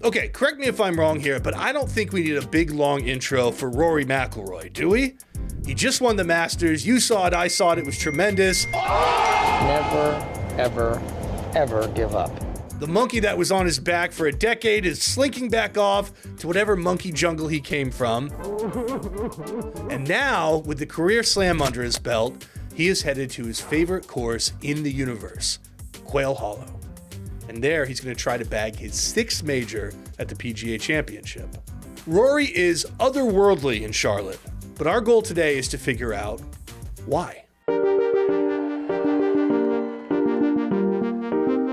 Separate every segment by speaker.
Speaker 1: Okay, correct me if I'm wrong here, but I don't think we need a big, long intro for Rory McIlroy, do we? He just won the Masters. You saw it, I saw it. It was tremendous.
Speaker 2: Never, ever, ever give up.
Speaker 1: The monkey that was on his back for a decade is slinking back off to whatever monkey jungle he came from. And now, with the career slam under his belt, he is headed to his favorite course in the universe, Quail Hollow. And there, he's going to try to bag his 6th major at the PGA Championship. Rory is otherworldly in Charlotte, but our goal today is to figure out why.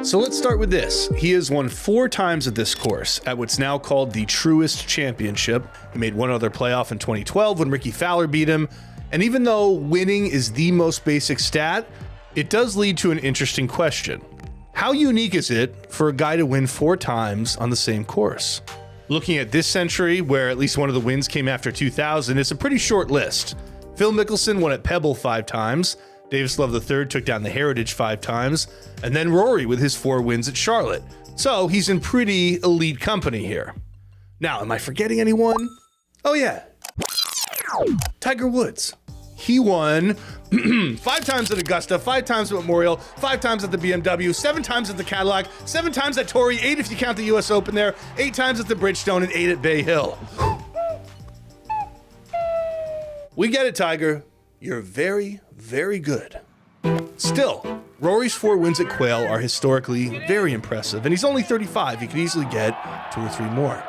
Speaker 1: So let's start with this. He has won 4 times at this course, at what's now called the Truist Championship. He made one other playoff in 2012 when Ricky Fowler beat him. And even though winning is the most basic stat, it does lead to an interesting question. How unique is it for a guy to win 4 times on the same course? Looking at this century, where at least one of the wins came after 2000, it's a pretty short list. Phil Mickelson won at Pebble 5 times, Davis Love III took down the Heritage 5 times, and then Rory with his 4 wins at Charlotte. So he's in pretty elite company here. Now, am I forgetting anyone? Oh yeah, Tiger Woods. He won 5 times at Augusta, 5 times at Memorial, 5 times at the BMW, 7 times at the Cadillac, 7 times at Torrey, 8 if you count the US Open there, 8 times at the Bridgestone, and 8 at Bay Hill. We get it, Tiger. You're very, very good. Still, Rory's 4 wins at Quail are historically very impressive, and he's only 35. He could easily get 2 or 3 more.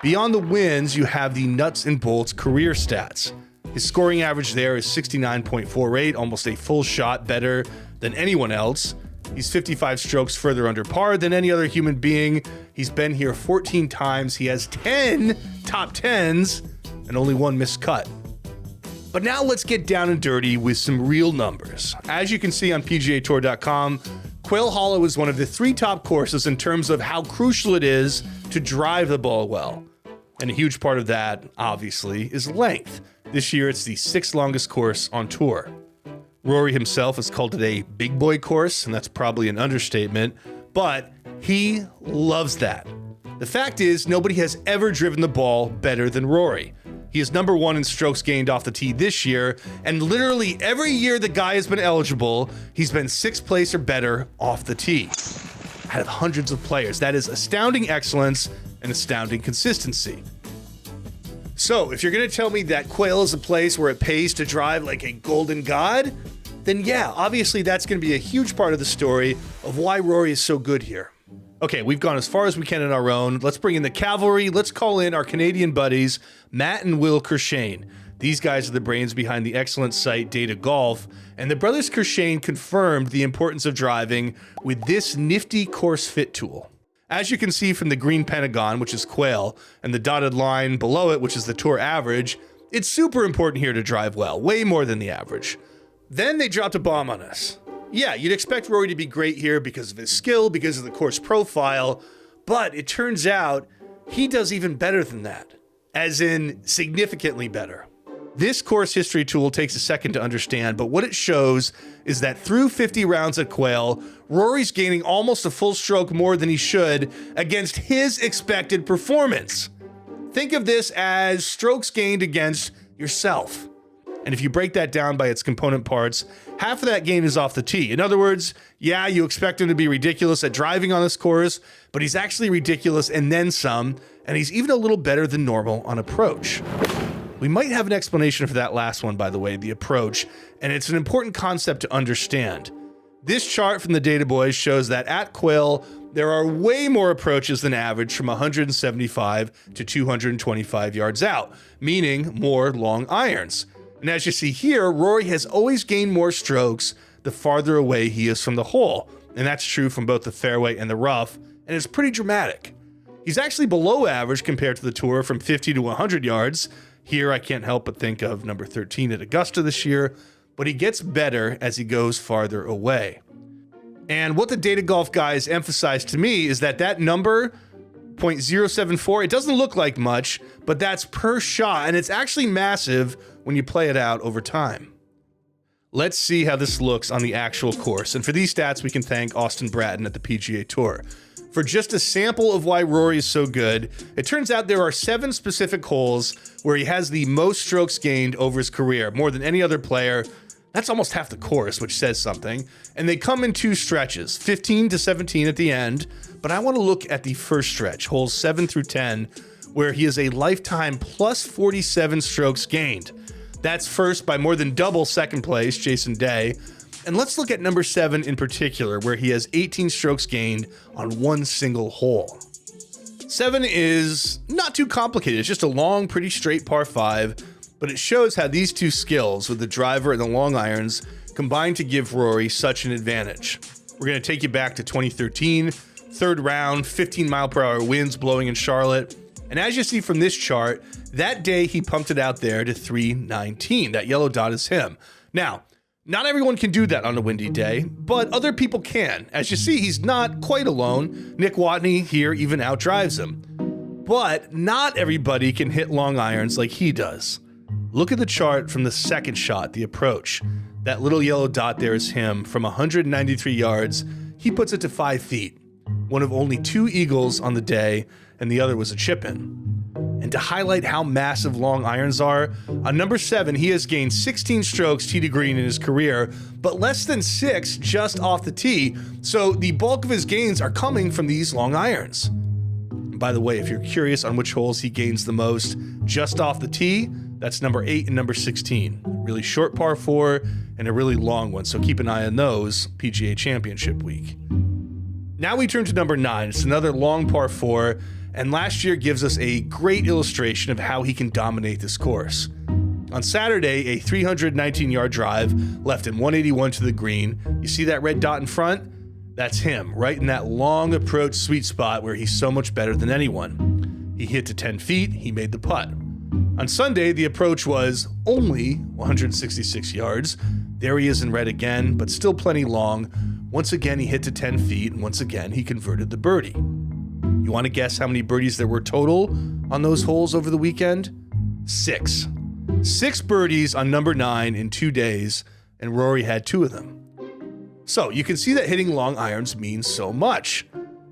Speaker 1: Beyond the wins, you have the nuts and bolts career stats. His scoring average there is 69.48, almost a full shot better than anyone else. He's 55 strokes further under par than any other human being. He's been here 14 times. He has 10 top 10s and only 1 missed cut. But now let's get down and dirty with some real numbers. As you can see on PGAtour.com, Quail Hollow is one of the 3 top courses in terms of how crucial it is to drive the ball well. And a huge part of that, obviously, is length. This year, it's the 6th longest course on tour. Rory himself has called it a big boy course, and that's probably an understatement, but he loves that. The fact is, nobody has ever driven the ball better than Rory. He is number 1 in strokes gained off the tee this year, and literally every year the guy has been eligible, he's been 6th place or better off the tee. Out of hundreds of players, that is astounding excellence and astounding consistency. So, if you're gonna tell me that Quail is a place where it pays to drive like a golden god, then yeah, obviously that's gonna be a huge part of the story of why Rory is so good here. Okay, we've gone as far as we can on our own. Let's bring in the cavalry. Let's call in our Canadian buddies, Matt and Will Kershane. These guys are the brains behind the excellent site Data Golf, and the brothers Kershane confirmed the importance of driving with this nifty course fit tool. As you can see from the green pentagon, which is Quail, and the dotted line below it, which is the tour average, it's super important here to drive well, way more than the average. Then they dropped a bomb on us. Yeah, you'd expect Rory to be great here because of his skill, because of the course profile, but it turns out he does even better than that, as in significantly better. This course history tool takes a second to understand, but what it shows is that through 50 rounds at Quail, Rory's gaining almost a full stroke more than he should against his expected performance. Think of this as strokes gained against yourself. And if you break that down by its component parts, half of that gain is off the tee. In other words, yeah, you expect him to be ridiculous at driving on this course, but he's actually ridiculous and then some, and he's even a little better than normal on approach. We might have an explanation for that last one, by the way, the approach, and it's an important concept to understand. This chart from the Data Boys shows that at Quail, there are way more approaches than average from 175 to 225 yards out, meaning more long irons. And as you see here, Rory has always gained more strokes the farther away he is from the hole, and that's true from both the fairway and the rough, and it's pretty dramatic. He's actually below average compared to the tour from 50 to 100 yards. Here, I can't help but think of number 13 at Augusta this year, but he gets better as he goes farther away. And what the Data Golf guys emphasize to me is that number, 0.074, it doesn't look like much, but that's per shot, and it's actually massive when you play it out over time. Let's see how this looks on the actual course, and for these stats, we can thank Austin Bratton at the PGA Tour. For just a sample of why Rory is so good, it turns out there are 7 specific holes where he has the most strokes gained over his career, more than any other player. That's almost half the course, which says something. And they come in 2 stretches, 15 to 17 at the end. But I want to look at the first stretch, holes 7 through 10, where he is a lifetime plus 47 strokes gained. That's first by more than double second place, Jason Day. And let's look at number 7 in particular, where he has 18 strokes gained on one single hole. 7 is not too complicated. It's just a long, pretty straight par 5, but it shows how these 2 skills with the driver and the long irons combine to give Rory such an advantage. We're going to take you back to 2013, 3rd round, 15-mile-per-hour winds blowing in Charlotte. And as you see from this chart, that day he pumped it out there to 319. That yellow dot is him. Now, not everyone can do that on a windy day, but other people can. As you see, he's not quite alone. Nick Watney here even outdrives him. But not everybody can hit long irons like he does. Look at the chart from the second shot, the approach. That little yellow dot there is him. From 193 yards, he puts it to 5 feet. One of only 2 eagles on the day, and the other was a chip-in. And to highlight how massive long irons are, on number 7, he has gained 16 strokes tee to green in his career, but less than 6 just off the tee, so the bulk of his gains are coming from these long irons. And by the way, if you're curious on which holes he gains the most just off the tee, that's number 8 and number 16. Really short par 4 and a really long one, so keep an eye on those PGA Championship week. Now we turn to number 9. It's another long par 4, and last year gives us a great illustration of how he can dominate this course. On Saturday, a 319-yard drive left in 181 to the green. You see that red dot in front? That's him, right in that long approach sweet spot where he's so much better than anyone. He hit to 10 feet, he made the putt. On Sunday, the approach was only 166 yards. There he is in red again, but still plenty long. Once again, he hit to 10 feet, and once again, he converted the birdie. You want to guess how many birdies there were total on those holes over the weekend? 6. 6 birdies on number 9 in 2 days, and Rory had 2 of them. So you can see that hitting long irons means so much.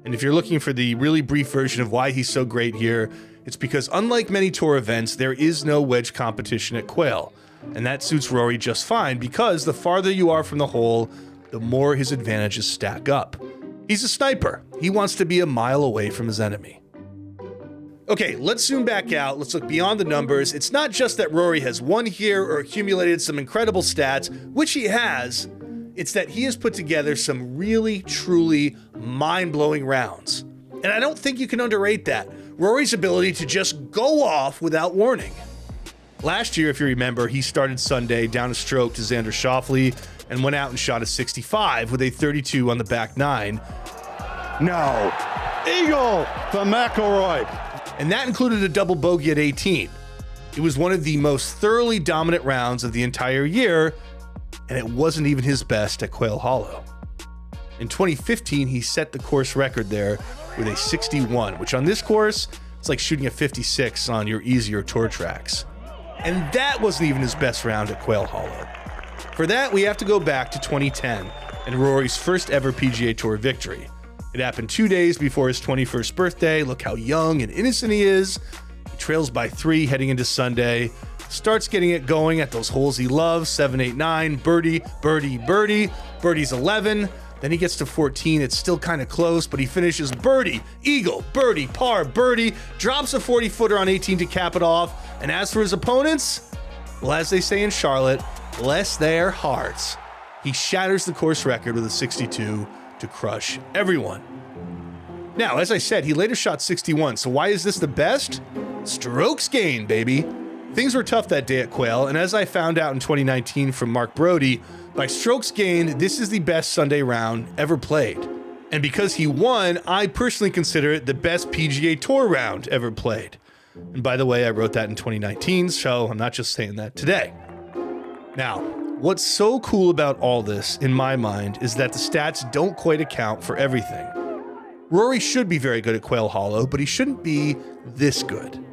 Speaker 1: And if you're looking for the really brief version of why he's so great here, it's because unlike many tour events, there is no wedge competition at Quail. And that suits Rory just fine because the farther you are from the hole, the more his advantages stack up. He's a sniper. He wants to be a mile away from his enemy. Okay, let's zoom back out. Let's look beyond the numbers. It's not just that Rory has won here or accumulated some incredible stats, which he has. It's that he has put together some really, truly mind-blowing rounds. And I don't think you can underrate that. Rory's ability to just go off without warning. Last year, if you remember, he started Sunday down a stroke to Xander Schauffele and went out and shot a 65 with a 32 on the back 9.
Speaker 3: No. Eagle for McIlroy.
Speaker 1: And that included a double bogey at 18. It was one of the most thoroughly dominant rounds of the entire year, and it wasn't even his best at Quail Hollow. In 2015, he set the course record there with a 61, which on this course, it's like shooting a 56 on your easier tour tracks. And that wasn't even his best round at Quail Hollow. For that, we have to go back to 2010 and Rory's first ever PGA Tour victory. It happened 2 days before his 21st birthday. Look how young and innocent he is. He trails by 3 heading into Sunday, starts getting it going at those holes he loves, 7, 8, 9, birdie, birdie, birdie, birdie's 11. Then he gets to 14, it's still kind of close, but he finishes birdie, eagle, birdie, par, birdie, drops a 40-footer on 18 to cap it off. And as for his opponents, well, as they say in Charlotte, bless their hearts. He shatters the course record with a 62 to crush everyone. Now, as I said, he later shot 61, so why is this the best? Strokes gained, baby. Things were tough that day at Quail, and as I found out in 2019 from Mark Brody, by strokes gained, this is the best Sunday round ever played. And because he won, I personally consider it the best PGA Tour round ever played. And by the way, I wrote that in 2019, so I'm not just saying that today. Now, what's so cool about all this, in my mind, is that the stats don't quite account for everything. Rory should be very good at Quail Hollow, but he shouldn't be this good.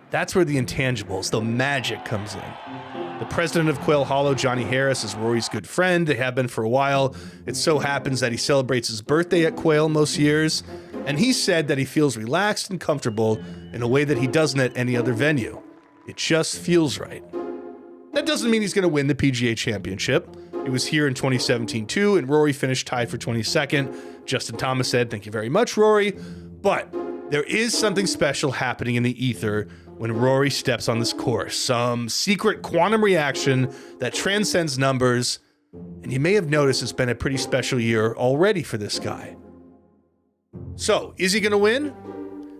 Speaker 1: That's where the intangibles, the magic, comes in. The president of Quail Hollow, Johnny Harris, is Rory's good friend. They have been for a while. It so happens that he celebrates his birthday at Quail most years, and he said that he feels relaxed and comfortable in a way that he doesn't at any other venue. It just feels right. That doesn't mean he's going to win the PGA Championship. He was here in 2017 too, and Rory finished tied for 22nd. Justin Thomas said, "Thank you very much, Rory." But there is something special happening in the ether when Rory steps on this course. Some secret quantum reaction that transcends numbers, and you may have noticed it's been a pretty special year already for this guy. So, is he going to win?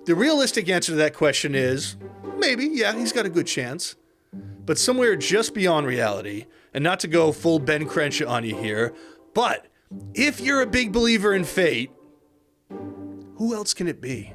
Speaker 1: The realistic answer to that question is, maybe, yeah, he's got a good chance. But somewhere just beyond reality, and not to go full Ben Crenshaw on you here, but if you're a big believer in fate, who else can it be?